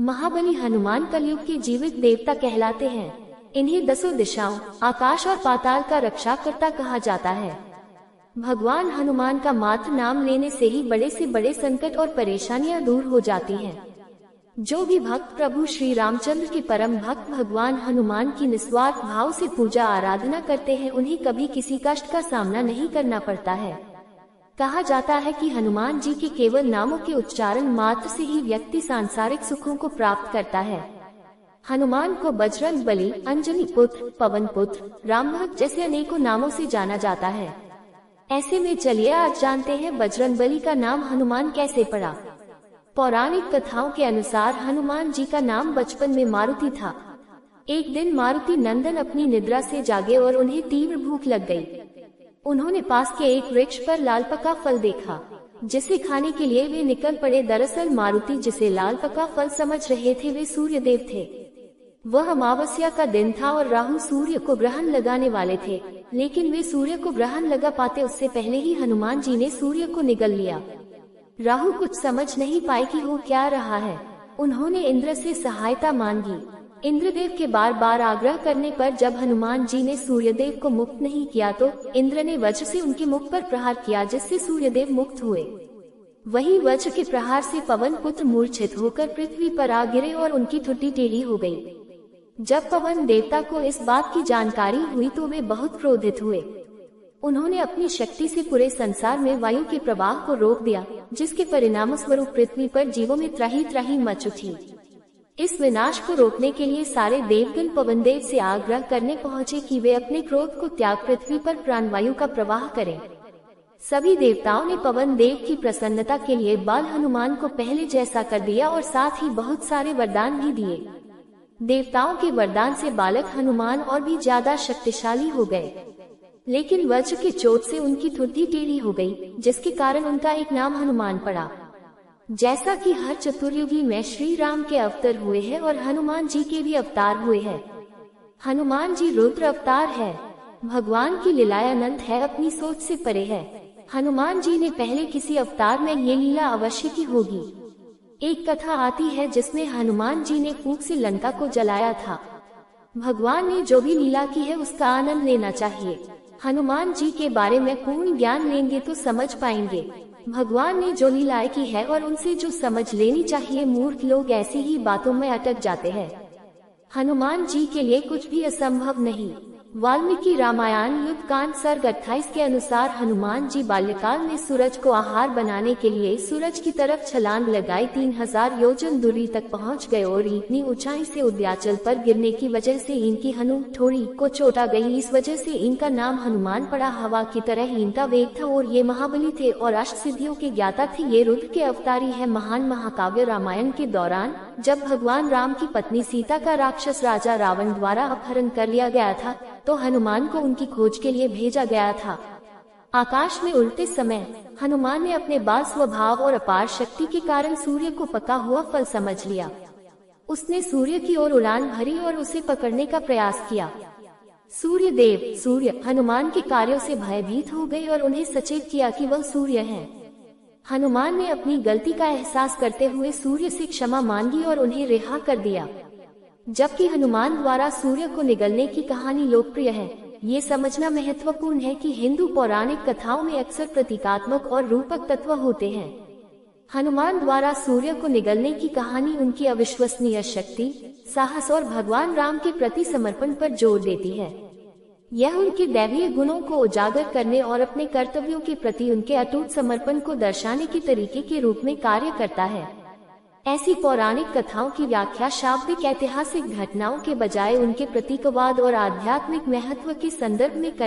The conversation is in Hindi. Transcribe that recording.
महाबली हनुमान कलयुग के जीवित देवता कहलाते हैं। इन्हें दसों दिशाओं, आकाश और पाताल का रक्षाकर्ता कहा जाता है। भगवान हनुमान का मात्र नाम लेने से ही बड़े से बड़े संकट और परेशानियां दूर हो जाती हैं। जो भी भक्त प्रभु श्री रामचंद्र के परम भक्त भगवान हनुमान की निस्वार्थ भाव से पूजा आराधना करते हैं, उन्हें कभी किसी कष्ट का सामना नहीं करना पड़ता है। कहा जाता है कि हनुमान जी के केवल नामों के उच्चारण मात्र से ही व्यक्ति सांसारिक सुखों को प्राप्त करता है। हनुमान को बजरंग बली, अंजनी पुत्र, पवन पुत्र, राम भक्त जैसे अनेकों नामों से जाना जाता है। ऐसे में चलिए आज जानते हैं बजरंग बली का नाम हनुमान कैसे पड़ा। पौराणिक कथाओं के अनुसार हनुमान जी का नाम बचपन में मारुति था। एक दिन मारुति नंदन अपनी निद्रा से जागे और उन्हें तीव्र भूख लग गई। उन्होंने पास के एक वृक्ष पर लाल पका फल देखा, जिसे खाने के लिए वे निकल पड़े। दरअसल मारुति जिसे लाल पका फल समझ रहे थे वे सूर्य देव थे। वह अमावस्या का दिन था और राहु सूर्य को ग्रहण लगाने वाले थे, लेकिन वे सूर्य को ग्रहण लगा पाते उससे पहले ही हनुमान जी ने सूर्य को निगल लिया। राहु कुछ समझ नहीं पाए कि हो क्या रहा है। उन्होंने इंद्र से सहायता मांगी। इंद्रदेव के बार बार आग्रह करने पर जब हनुमान जी ने सूर्यदेव को मुक्त नहीं किया तो इंद्र ने वज्र से उनके मुख पर प्रहार किया, जिससे सूर्यदेव मुक्त हुए। वहीं वज्र के प्रहार से पवन पुत्र मूर्छित होकर पृथ्वी पर आ गिरे और उनकी ठुड्डी टेढ़ी हो गई। जब पवन देवता को इस बात की जानकारी हुई तो वे बहुत क्रोधित हुए। उन्होंने अपनी शक्ति से पूरे संसार में वायु के प्रवाह को रोक दिया, जिसके परिणाम स्वरूप पृथ्वी पर जीवों में त्राही त्राही मच उठी। इस विनाश को रोकने के लिए सारे देवगण पवन देव से आग्रह करने पहुंचे कि वे अपने क्रोध को त्याग पृथ्वी पर प्राणवायु का प्रवाह करें। सभी देवताओं ने पवन देव की प्रसन्नता के लिए बाल हनुमान को पहले जैसा कर दिया और साथ ही बहुत सारे वरदान भी दिए। देवताओं के वरदान से बालक हनुमान और भी ज्यादा शक्तिशाली हो गए, लेकिन वज्र के चोट से उनकी ठुड्डी टेढ़ी हो गई, जिसके कारण उनका एक नाम हनुमान पड़ा। जैसा कि हर चतुर्युगी में श्री राम के अवतार हुए हैं और हनुमान जी के भी अवतार हुए हैं। हनुमान जी रुद्र अवतार है। भगवान की लीलाएं अनंत है, अपनी सोच से परे है। हनुमान जी ने पहले किसी अवतार में ये लीला अवश्य की होगी। एक कथा आती है जिसमें हनुमान जी ने फूंक से लंका को जलाया था। भगवान ने जो भी लीला की है उसका आनंद लेना चाहिए। हनुमान जी के बारे में पूर्ण ज्ञान लेंगे तो समझ पाएंगे भगवान ने जो लीलाएं की है और उनसे जो समझ लेनी चाहिए। मूर्ख लोग ऐसी ही बातों में अटक जाते हैं। हनुमान जी के लिए कुछ भी असंभव नहीं। वाल्मीकि रामायण युद्ध कांड सर्ग 28 के अनुसार हनुमान जी बाल्यकाल में सूरज को आहार बनाने के लिए सूरज की तरफ छलांग लगाई। 3000 योजन दूरी तक पहुंच गए और इतनी ऊंचाई से उद्याचल पर गिरने की वजह से इनकी हथौड़ी को चोट आ गई। इस वजह से इनका नाम हनुमान पड़ा। हवा की तरह इनका वेग था और ये महाबली थे और अष्ट सिद्धियों के ज्ञाता थे। ये रुद्र के अवतारी है। महान महाकाव्य रामायण के दौरान जब भगवान राम की पत्नी सीता का राक्षस राजा रावण द्वारा अपहरण कर लिया गया था तो हनुमान को उनकी खोज के लिए भेजा गया था। आकाश में उड़ते समय हनुमान ने अपने बाल स्वभाव और अपार शक्ति के कारण सूर्य को पका हुआ फल समझ लिया। उसने सूर्य की ओर उड़ान भरी और उसे पकड़ने का प्रयास किया। सूर्य हनुमान के कार्यों से भयभीत हो गए और उन्हें सचेत किया कि वह सूर्य है। हनुमान ने अपनी गलती का एहसास करते हुए सूर्य से क्षमा मांगी और उन्हें रिहा कर दिया। जबकि हनुमान द्वारा सूर्य को निगलने की कहानी लोकप्रिय है, ये समझना महत्वपूर्ण है कि हिंदू पौराणिक कथाओं में अक्सर प्रतीकात्मक और रूपक तत्व होते हैं। हनुमान द्वारा सूर्य को निगलने की कहानी उनकी अविश्वसनीय शक्ति, साहस और भगवान राम के प्रति समर्पण पर जोर देती है। यह उनके दैवीय गुणों को उजागर करने और अपने कर्तव्यों के प्रति उनके अटूट समर्पण को दर्शाने के तरीके के रूप में कार्य करता है। ऐसी पौराणिक कथाओं की व्याख्या शाब्दिक ऐतिहासिक घटनाओं के बजाय उनके प्रतीकवाद और आध्यात्मिक महत्व के संदर्भ में करनी